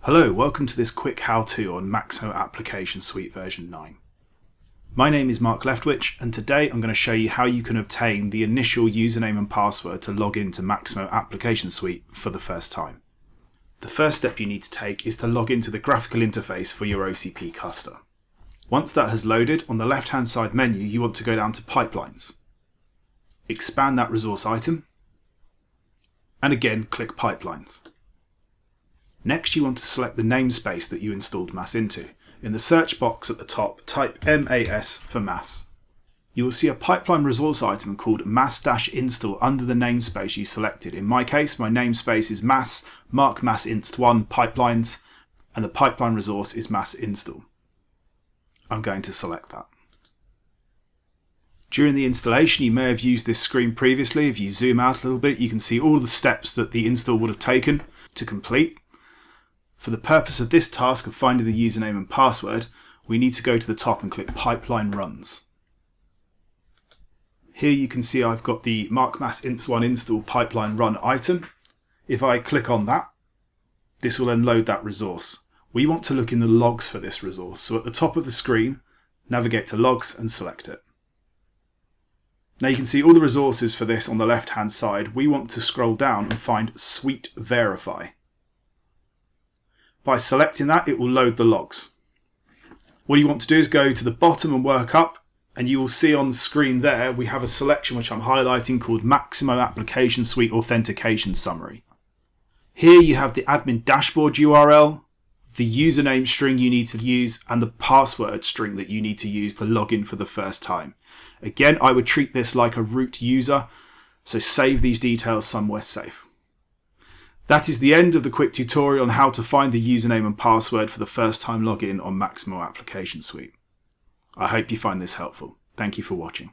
Hello, welcome to this quick how-to on Maximo Application Suite version 9. My name is Mark Leftwich, and today I'm going to show you how you can obtain the initial username and password to log into Maximo Application Suite for the first time. The first step you need to take is to log into the graphical interface for your OCP cluster. Once that has loaded, on the left-hand side menu you want to go down to Pipelines. Expand that resource item, and again click Pipelines. Next you want to select the namespace that you installed MAS into. In the search box at the top, type MAS for MAS. You will see a pipeline resource item called MAS-install under the namespace you selected. In my case, my namespace is MAS, mark MAS inst1 pipelines, and the pipeline resource is MAS install. I'm going to select that. During the installation, you may have used this screen previously. If you zoom out a little bit, you can see all the steps that the install would have taken to complete. For the purpose of this task of finding the username and password, we need to go to the top and click Pipeline Runs. Here you can see I've got the mark MAS inst1 install pipeline run item. If I click on that, this will then load that resource. We want to look in the logs for this resource, so at the top of the screen, navigate to Logs and select it. Now you can see all the resources for this on the left hand side. We want to scroll down and find Suite Verify. By selecting that, it will load the logs. What you want to do is go to the bottom and work up, and you will see on the screen there we have a selection which I'm highlighting called Maximo Application Suite Authentication Summary. Here you have the admin dashboard URL, the username string you need to use, and the password string that you need to use to log in for the first time. Again, I would treat this like a root user, so save these details somewhere safe. That is the end of the quick tutorial on how to find the username and password for the first time login on Maximo Application Suite. I hope you find this helpful. Thank you for watching.